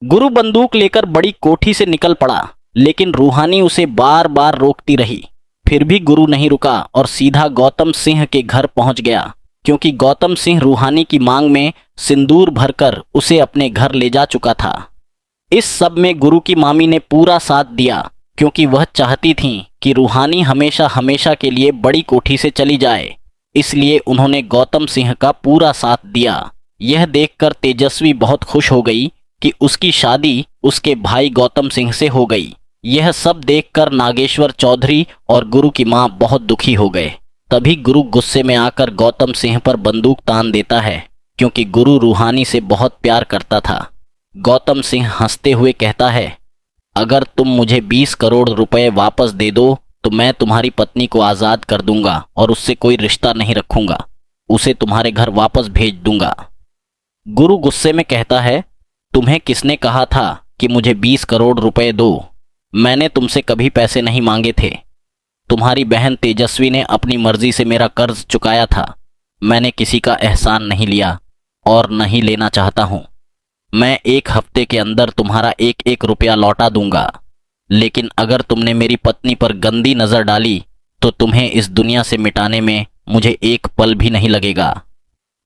गुरु बंदूक लेकर बड़ी कोठी से निकल पड़ा, लेकिन रूहानी उसे बार बार रोकती रही। फिर भी गुरु नहीं रुका और सीधा गौतम सिंह के घर पहुंच गया, क्योंकि गौतम सिंह रूहानी की मांग में सिंदूर भरकर उसे अपने घर ले जा चुका था। इस सब में गुरु की मामी ने पूरा साथ दिया, क्योंकि वह चाहती थीं कि रूहानी हमेशा हमेशा के लिए बड़ी कोठी से चली जाए। इसलिए उन्होंने गौतम सिंह का पूरा साथ दिया। यह देखकर तेजस्वी बहुत खुश हो गई कि उसकी शादी उसके भाई गौतम सिंह से हो गई। यह सब देखकर नागेश्वर चौधरी और गुरु की मां बहुत दुखी हो गए। तभी गुरु गुस्से में आकर गौतम सिंह पर बंदूक तान देता है, क्योंकि गुरु रूहानी से बहुत प्यार करता था। गौतम सिंह हंसते हुए कहता है, अगर तुम मुझे 20 करोड़ रुपए वापस दे दो तो मैं तुम्हारी पत्नी को आज़ाद कर दूंगा और उससे कोई रिश्ता नहीं रखूंगा। उसे तुम्हारे घर वापस भेज दूंगा। गुरु गुस्से में कहता है, तुम्हें किसने कहा था कि मुझे 20 करोड़ रुपए दो? मैंने तुमसे कभी पैसे नहीं मांगे थे। तुम्हारी बहन तेजस्वी ने अपनी मर्जी से मेरा कर्ज चुकाया था। मैंने किसी का एहसान नहीं लिया और नहीं लेना चाहता हूं। मैं 1 हफ्ते के अंदर तुम्हारा 1-1 रुपया लौटा दूंगा, लेकिन अगर तुमने मेरी पत्नी पर गंदी नज़र डाली तो तुम्हें इस दुनिया से मिटाने में मुझे एक पल भी नहीं लगेगा।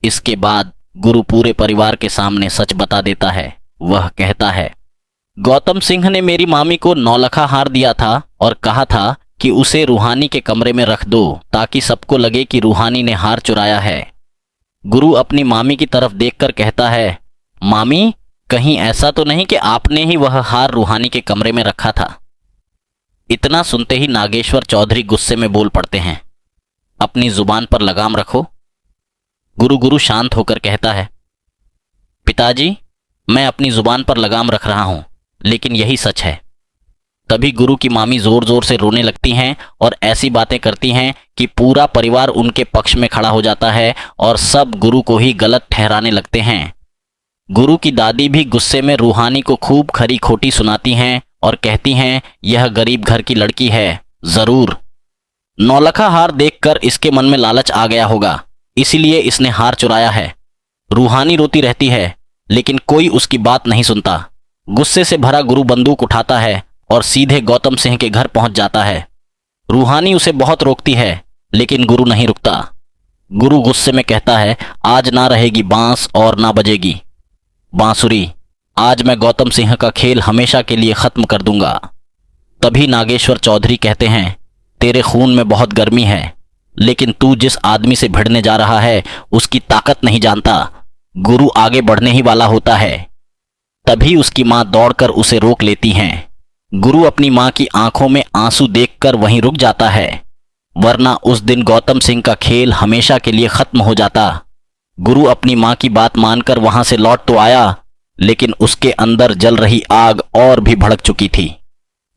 इसके बाद गुरु पूरे परिवार के सामने सच बता देता है। वह कहता है, गौतम सिंह ने मेरी मामी को 9 लखा हार दिया था और कहा था कि उसे रूहानी के कमरे में रख दो ताकि सबको लगे कि रूहानी ने हार चुराया है। गुरु अपनी मामी की तरफ देखकर कहता है, मामी, कहीं ऐसा तो नहीं कि आपने ही वह हार रूहानी के कमरे में रखा था? इतना सुनते ही नागेश्वर चौधरी गुस्से में बोल पड़ते हैं, अपनी जुबान पर लगाम रखो। गुरु शांत होकर कहता है, पिताजी, मैं अपनी जुबान पर लगाम रख रहा हूं, लेकिन यही सच है। तभी गुरु की मामी जोर जोर से रोने लगती हैं और ऐसी बातें करती हैं कि पूरा परिवार उनके पक्ष में खड़ा हो जाता है और सब गुरु को ही गलत ठहराने लगते हैं। गुरु की दादी भी गुस्से में रूहानी को खूब खरी खोटी सुनाती हैं और कहती हैं, यह गरीब घर की लड़की है, जरूर 9 लखा हार देखकर इसके मन में लालच आ गया होगा, इसीलिए इसने हार चुराया है। रूहानी रोती रहती है, लेकिन कोई उसकी बात नहीं सुनता। गुस्से से भरा गुरु बंदूक उठाता है और सीधे गौतम सिंह के घर पहुंच जाता है। रूहानी उसे बहुत रोकती है, लेकिन गुरु नहीं रुकता। गुरु गुस्से में कहता है, आज ना रहेगी बांस और ना बजेगी बांसुरी। आज मैं गौतम सिंह का खेल हमेशा के लिए खत्म कर दूंगा। तभी नागेश्वर चौधरी कहते हैं, तेरे खून में बहुत गर्मी है, लेकिन तू जिस आदमी से भिड़ने जा रहा है उसकी ताकत नहीं जानता। गुरु आगे बढ़ने ही वाला होता है। तभी उसकी मां दौड़कर उसे रोक लेती हैं। गुरु अपनी मां की आंखों में आंसू देखकर वहीं रुक जाता है, वरना उस दिन गौतम सिंह का खेल हमेशा के लिए खत्म हो जाता। गुरु अपनी मां की बात मानकर वहां से लौट तो आया, लेकिन उसके अंदर जल रही आग और भी भड़क चुकी थी।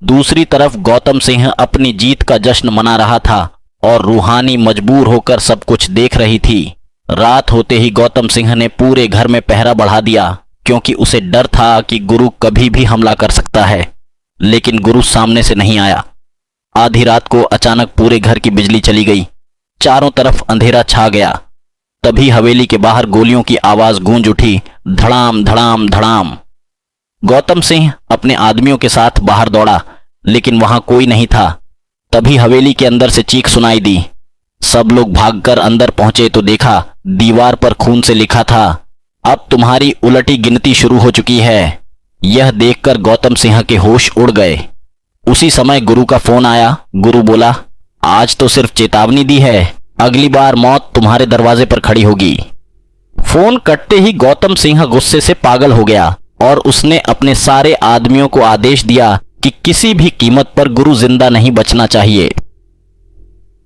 दूसरी तरफ गौतम सिंह अपनी जीत का जश्न मना रहा था और रूहानी मजबूर होकर सब कुछ देख रही थी। रात होते ही गौतम सिंह ने पूरे घर में पहरा बढ़ा दिया, क्योंकि उसे डर था कि गुरु कभी भी हमला कर सकता है। लेकिन गुरु सामने से नहीं आया। आधी रात को अचानक पूरे घर की बिजली चली गई। चारों तरफ अंधेरा छा गया। तभी हवेली के बाहर गोलियों की आवाज गूंज उठी, धड़ाम धड़ाम धड़ाम। गौतम सिंह अपने आदमियों के साथ बाहर दौड़ा, लेकिन वहां कोई नहीं था। तभी हवेली के अंदर से चीख सुनाई दी। सब लोग भागकर अंदर पहुंचे तो देखा दीवार पर खून से लिखा था, अब तुम्हारी उलटी गिनती शुरू हो चुकी है। यह देखकर गौतम सिंह के होश उड़ गए। उसी समय गुरु का फोन आया। गुरु बोला, आज तो सिर्फ चेतावनी दी है, अगली बार मौत तुम्हारे दरवाजे पर खड़ी होगी। फोन कटते ही गौतम सिंह गुस्से से पागल हो गया और उसने अपने सारे आदमियों को आदेश दिया कि किसी भी कीमत पर गुरु जिंदा नहीं बचना चाहिए।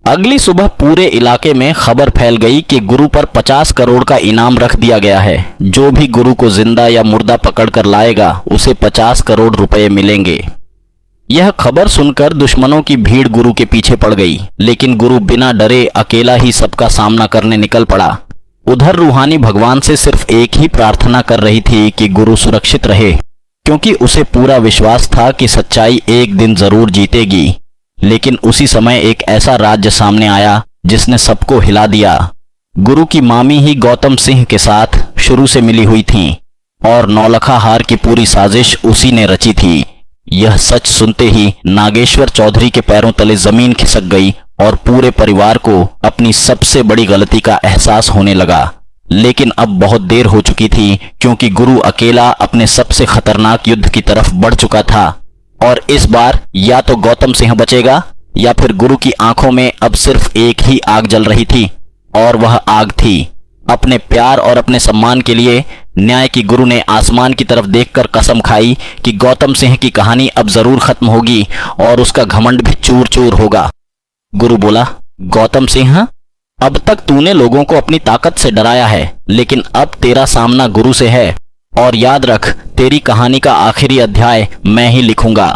अगली सुबह पूरे इलाके में खबर फैल गई कि गुरु पर 50 करोड़ का इनाम रख दिया गया है। जो भी गुरु को जिंदा या मुर्दा पकड़कर लाएगा उसे 50 करोड़ रुपए मिलेंगे। यह खबर सुनकर दुश्मनों की भीड़ गुरु के पीछे पड़ गई, लेकिन गुरु बिना डरे अकेला ही सबका सामना करने निकल पड़ा। उधर रूहानी भगवान से सिर्फ एक ही प्रार्थना कर रही थी कि गुरु सुरक्षित रहे, क्योंकि उसे पूरा विश्वास था कि सच्चाई एक दिन जरूर जीतेगी। लेकिन उसी समय एक ऐसा राज्य सामने आया जिसने सबको हिला दिया। गुरु की मामी ही गौतम सिंह के साथ शुरू से मिली हुई थीं, और नौलखा हार की पूरी साजिश उसी ने रची थी। यह सच सुनते ही नागेश्वर चौधरी के पैरों तले जमीन खिसक गई और पूरे परिवार को अपनी सबसे बड़ी गलती का एहसास होने लगा। लेकिन अब बहुत देर हो चुकी थी, क्योंकि गुरु अकेला अपने सबसे खतरनाक युद्ध की तरफ बढ़ चुका था और इस बार या तो गौतम सिंह बचेगा या फिर गुरु की आंखों में अब सिर्फ एक ही आग जल रही थी और वह आग थी अपने प्यार और अपने सम्मान के लिए न्याय की। गुरु ने आसमान की तरफ देखकर कसम खाई कि गौतम सिंह की कहानी अब जरूर खत्म होगी और उसका घमंड भी चूर चूर होगा। गुरु बोला, गौतम सिंह, अब तक तूने लोगों को अपनी ताकत से डराया है, लेकिन अब तेरा सामना गुरु से है और याद रख, तेरी कहानी का आखिरी अध्याय मैं ही लिखूंगा।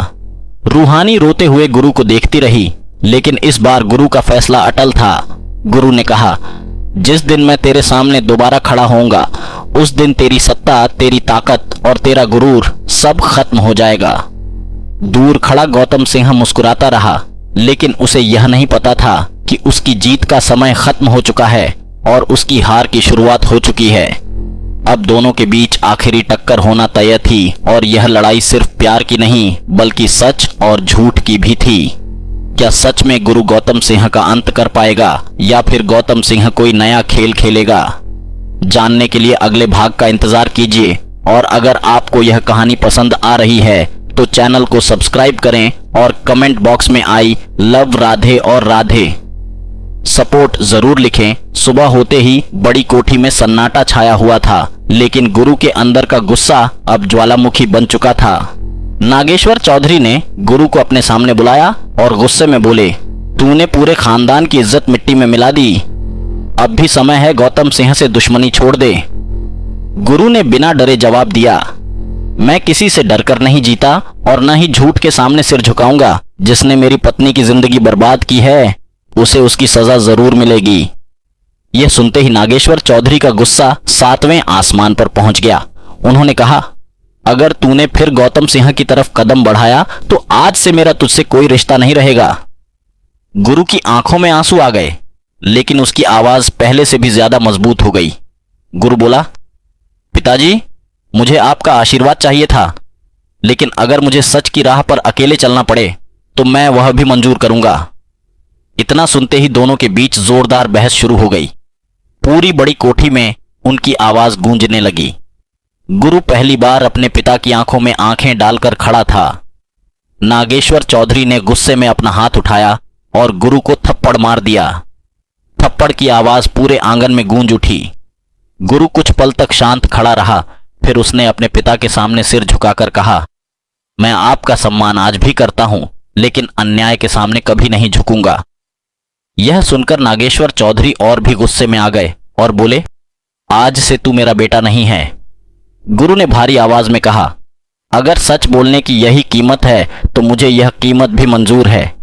रूहानी रोते हुए गुरु को देखती रही, लेकिन इस बार गुरु का फैसला अटल था। गुरु ने कहा, जिस दिन मैं तेरे सामने दोबारा खड़ा होऊंगा, उस दिन तेरी सत्ता, तेरी ताकत और तेरा गुरूर सब खत्म हो जाएगा। दूर खड़ा गौतम सिंह मुस्कुराता रहा, लेकिन उसे यह नहीं पता था कि उसकी जीत का समय खत्म हो चुका है और उसकी हार की शुरुआत हो चुकी है। अब दोनों के बीच आखिरी टक्कर होना तय थी और यह लड़ाई सिर्फ प्यार की नहीं, बल्कि सच और झूठ की भी थी। क्या सच में गुरु गौतम सिंह का अंत कर पाएगा या फिर गौतम सिंह कोई नया खेल खेलेगा? जानने के लिए अगले भाग का इंतजार कीजिए और अगर आपको यह कहानी पसंद आ रही है तो चैनल को सब्सक्राइब करें और कमेंट बॉक्स में आई लव राधे और राधे सपोर्ट जरूर लिखें। सुबह होते ही बड़ी कोठी में सन्नाटा छाया हुआ था, लेकिन गुरु के अंदर का गुस्सा अब ज्वालामुखी बन चुका था। नागेश्वर चौधरी ने गुरु को अपने सामने बुलाया और गुस्से में बोले, तूने पूरे खानदान की इज्जत मिट्टी में मिला दी। अब भी समय है गौतम सिंह से दुश्मनी छोड़ दे। गुरु ने बिना डरे जवाब दिया, मैं किसी से डरकर नहीं जीता और न ही झूठ के सामने सिर झुकाऊंगा। जिसने मेरी पत्नी की जिंदगी बर्बाद की है, उसे उसकी सजा जरूर मिलेगी। यह सुनते ही नागेश्वर चौधरी का गुस्सा 7वें आसमान पर पहुंच गया। उन्होंने कहा, अगर तूने फिर गौतम सिंह की तरफ कदम बढ़ाया तो आज से मेरा तुझसे कोई रिश्ता नहीं रहेगा। गुरु की आंखों में आंसू आ गए, लेकिन उसकी आवाज पहले से भी ज्यादा मजबूत हो गई। गुरु बोला, पिताजी, मुझे आपका आशीर्वाद चाहिए था, लेकिन अगर मुझे सच की राह पर अकेले चलना पड़े तो मैं वह भी मंजूर करूंगा। इतना सुनते ही दोनों के बीच जोरदार बहस शुरू हो गई। पूरी बड़ी कोठी में उनकी आवाज गूंजने लगी। गुरु पहली बार अपने पिता की आंखों में आंखें डालकर खड़ा था। नागेश्वर चौधरी ने गुस्से में अपना हाथ उठाया और गुरु को थप्पड़ मार दिया। थप्पड़ की आवाज पूरे आंगन में गूंज उठी। गुरु कुछ पल तक शांत खड़ा रहा, फिर उसने अपने पिता के सामने सिर झुकाकर कहा, मैं आपका सम्मान आज भी करता हूं, लेकिन अन्याय के सामने कभी नहीं झुकूंगा। यह सुनकर नागेश्वर चौधरी और भी गुस्से में आ गए और बोले, आज से तू मेरा बेटा नहीं है। गुरु ने भारी आवाज में कहा, अगर सच बोलने की यही कीमत है तो मुझे यह कीमत भी मंजूर है,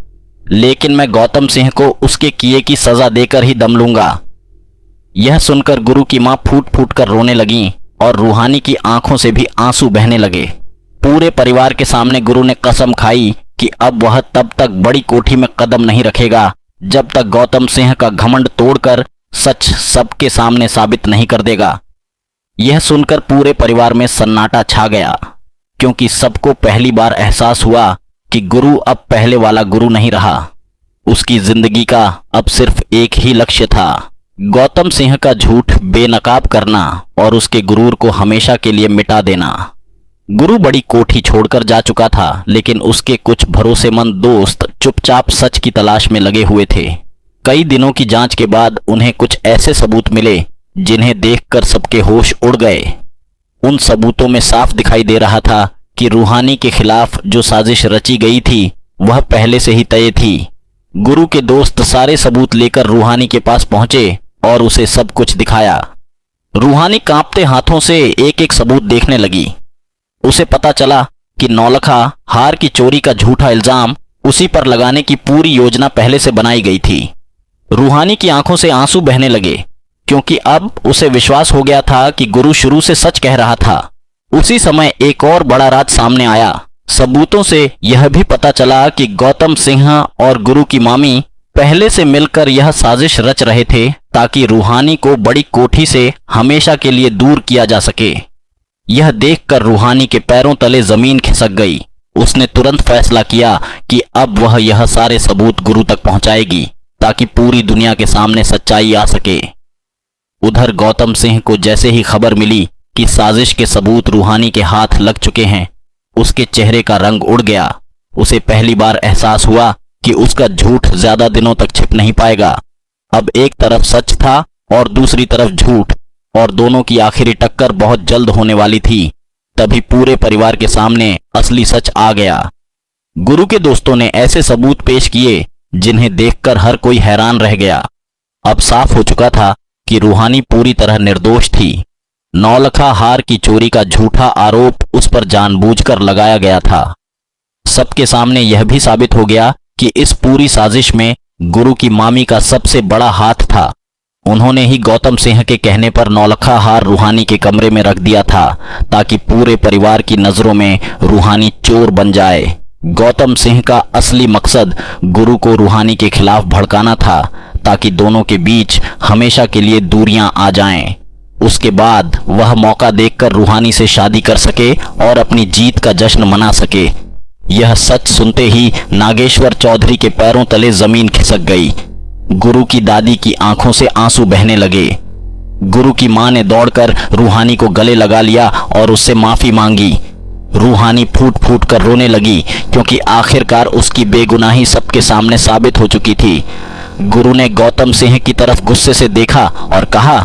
लेकिन मैं गौतम सिंह को उसके किए की सजा देकर ही दम लूंगा। यह सुनकर गुरु की मां फूट फूट कर रोने लगी और रूहानी की आंखों से भी आंसू बहने लगे। पूरे परिवार के सामने गुरु ने कसम खाई कि अब वह तब तक बड़ी कोठी में कदम नहीं रखेगा जब तक गौतम सिंह का घमंड तोड़कर सच सबके सामने साबित नहीं कर देगा। यह सुनकर पूरे परिवार में सन्नाटा छा गया, क्योंकि सबको पहली बार एहसास हुआ कि गुरु अब पहले वाला गुरु नहीं रहा। उसकी जिंदगी का अब सिर्फ एक ही लक्ष्य था, गौतम सिंह का झूठ बेनकाब करना और उसके गुरूर को हमेशा के लिए मिटा देना। गुरु बड़ी कोठी छोड़कर जा चुका था, लेकिन उसके कुछ भरोसेमंद दोस्त चुपचाप सच की तलाश में लगे हुए थे। कई दिनों की जांच के बाद उन्हें कुछ ऐसे सबूत मिले जिन्हें देखकर सबके होश उड़ गए। उन सबूतों में साफ दिखाई दे रहा था कि रूहानी के खिलाफ जो साजिश रची गई थी वह पहले से ही तय थी। गुरु के दोस्त सारे सबूत लेकर रूहानी के पास पहुंचे और उसे सब कुछ दिखाया। रूहानी कांपते हाथों से एक एक सबूत देखने लगी। उसे पता चला कि नौलखा हार की चोरी का झूठा इल्जाम उसी पर लगाने की पूरी योजना पहले से बनाई गई थी। रूहानी की आंखों से आंसू बहने लगे, क्योंकि अब उसे विश्वास हो गया था कि गुरु शुरू से सच कह रहा था। उसी समय एक और बड़ा राज सामने आया। सबूतों से यह भी पता चला कि गौतम सिंह और गुरु की मामी पहले से मिलकर यह साजिश रच रहे थे ताकि रूहानी को बड़ी कोठी से हमेशा के लिए दूर किया जा सके। यह देखकर रूहानी के पैरों तले जमीन खिसक गई। उसने तुरंत फैसला किया कि अब वह यह सारे सबूत गुरु तक पहुंचाएगी ताकि पूरी दुनिया के सामने सच्चाई आ सके। उधर गौतम सिंह को जैसे ही खबर मिली कि साजिश के सबूत रूहानी के हाथ लग चुके हैं, उसके चेहरे का रंग उड़ गया। उसे पहली बार एहसास हुआ कि उसका झूठ ज्यादा दिनों तक छिप नहीं पाएगा। अब एक तरफ सच था और दूसरी तरफ झूठ, और दोनों की आखिरी टक्कर बहुत जल्द होने वाली थी। तभी पूरे परिवार के सामने असली सच आ गया। गुरु के दोस्तों ने ऐसे सबूत पेश किए जिन्हें देखकर हर कोई हैरान रह गया। अब साफ हो चुका था कि रूहानी पूरी तरह निर्दोष थी। 9 लाखा हार की चोरी का झूठा आरोप उस पर जानबूझकर लगाया गया था। सबके सामने यह भी साबित हो गया कि इस पूरी साजिश में गुरु की मामी का सबसे बड़ा हाथ था। उन्होंने ही गौतम सिंह के कहने पर 9 लाखा हार रूहानी के कमरे में रख दिया था ताकि पूरे परिवार की नजरों में रूहानी चोर बन जाए। गौतम सिंह का असली मकसद गुरु को रूहानी के खिलाफ भड़काना था ताकि दोनों के बीच हमेशा के लिए दूरियां आ जाएं। उसके बाद वह मौका देखकर रूहानी से शादी कर सके और अपनी जीत का जश्न मना सके। यह सच सुनते ही नागेश्वर चौधरी के पैरों तले जमीन खिसक गई। गुरु की दादी की आंखों से आंसू बहने लगे। गुरु की मां ने दौड़कर रूहानी को गले लगा लिया और उससे माफी मांगी। रूहानी फूट फूट कर रोने लगी क्योंकि आखिरकार उसकी बेगुनाही सबके सामने साबित हो चुकी थी। गुरु ने गौतम सिंह की तरफ गुस्से से देखा और कहा,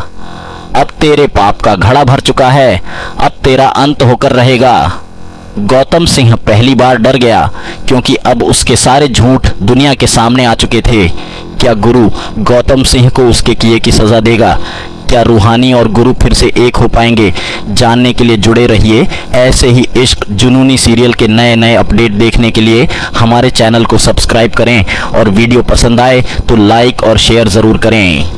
अब तेरे पाप का घड़ा भर चुका है, अब तेरा अंत होकर रहेगा। गौतम सिंह पहली बार डर गया क्योंकि अब उसके सारे झूठ दुनिया के सामने आ चुके थे। क्या गुरु गौतम सिंह को उसके किए की सजा देगा? क्या रूहानी और गुरु फिर से एक हो पाएंगे? जानने के लिए जुड़े रहिए। ऐसे ही इश्क जुनूनी सीरियल के नए नए अपडेट देखने के लिए हमारे चैनल को सब्सक्राइब करें और वीडियो पसंद आए तो लाइक और शेयर ज़रूर करें।